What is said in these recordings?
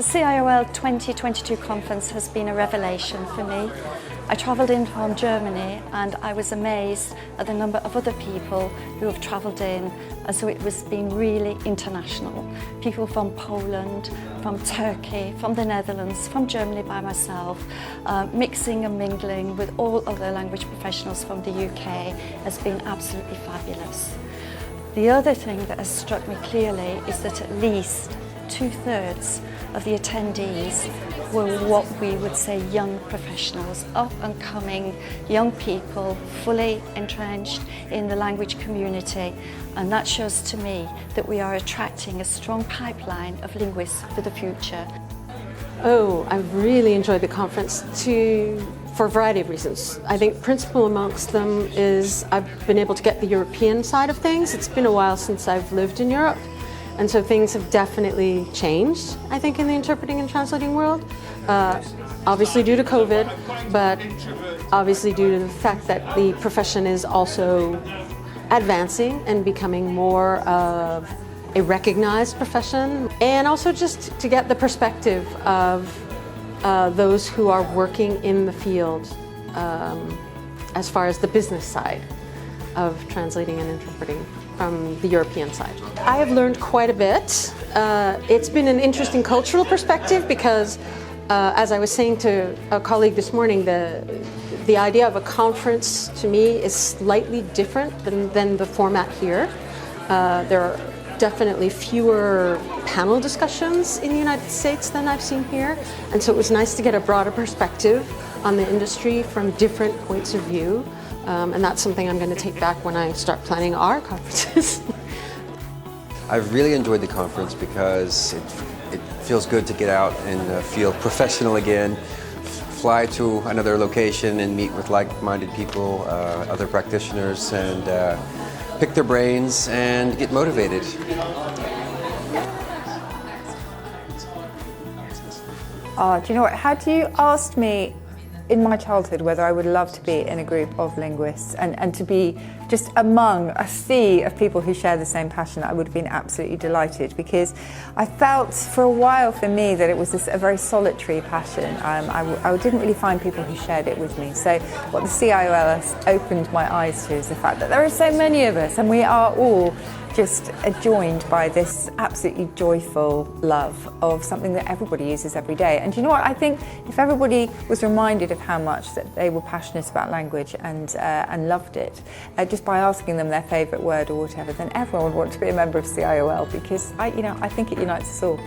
The CIOL 2022 conference has been a revelation for me. I travelled in from Germany and I was amazed at the number of other people who have travelled in, and so it was being really international. People from Poland, from Turkey, from the Netherlands, from Germany by myself, mixing and mingling with all other language professionals from the UK has been absolutely fabulous. The other thing that has struck me clearly is that at least 2/3 of the attendees were what we would say young professionals, up and coming young people, fully entrenched in the language community, and that shows to me that we are attracting a strong pipeline of linguists for the future. Oh, I've really enjoyed the conference for a variety of reasons. I think principal amongst them is I've been able to get the European side of things. It's been a while since I've lived in Europe, and so things have definitely changed, I think, in the interpreting and translating world. Obviously due to COVID, but obviously due to the fact that the profession is also advancing and becoming more of a recognized profession, and also just to get the perspective of those who are working in the field as far as the business side of translating and interpreting from the European side. I have learned quite a bit. It's been an interesting cultural perspective because, as I was saying to a colleague this morning, the idea of a conference to me is slightly different than the format here. There are definitely fewer panel discussions in the United States than I've seen here, and so it was nice to get a broader perspective on the industry from different points of view, and that's something I'm going to take back when I start planning our conferences. I've really enjoyed the conference because it feels good to get out and feel professional again, fly to another location and meet with like-minded people, other practitioners, and pick their brains and get motivated. Do you know what? Had you asked me in my childhood whether I would love to be in a group of linguists and to be just among a sea of people who share the same passion, I would have been absolutely delighted, because I felt for a while for me that it was a very solitary passion. I didn't really find people who shared it with me. So what the CIOL has opened my eyes to is the fact that there are so many of us and we are all just joined by this absolutely joyful love of something that everybody uses every day. And you know what? I think if everybody was reminded of how much that they were passionate about language and loved it, just by asking them their favourite word or whatever, then everyone would want to be a member of CIOL, because I think it unites us all.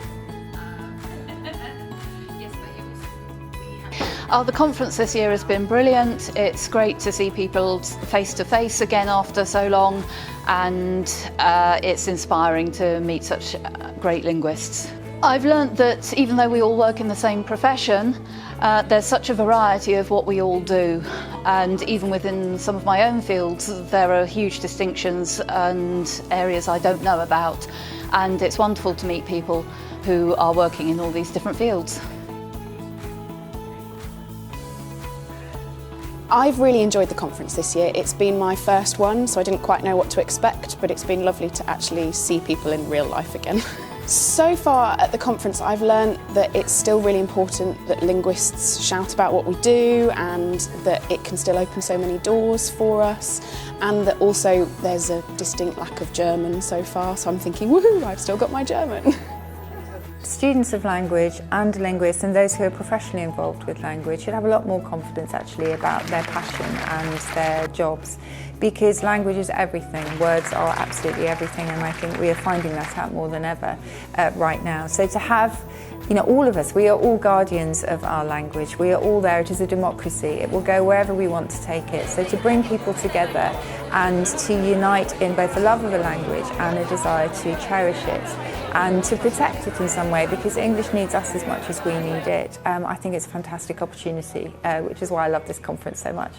The conference this year has been brilliant. It's great to see people face to face again after so long, and it's inspiring to meet such great linguists. I've learnt that even though we all work in the same profession, there's such a variety of what we all do, and even within some of my own fields there are huge distinctions and areas I don't know about, and it's wonderful to meet people who are working in all these different fields. I've really enjoyed the conference this year. It's been my first one, so I didn't quite know what to expect, but it's been lovely to actually see people in real life again. So far at the conference, I've learned that it's still really important that linguists shout about what we do, and that it can still open so many doors for us, and that also there's a distinct lack of German so far, so I'm thinking, woohoo, I've still got my German. Students of language and linguists and those who are professionally involved with language should have a lot more confidence actually about their passion and their jobs, because language is everything. Words are absolutely everything, and I think we are finding that out more than ever right now. So to have, all of us, we are all guardians of our language. We are all there. It is a democracy. It will go wherever we want to take it. So to bring people together and to unite in both the love of a language and a desire to cherish it and to protect it in some way, because English needs us as much as we need it. I think it's a fantastic opportunity, which is why I love this conference so much.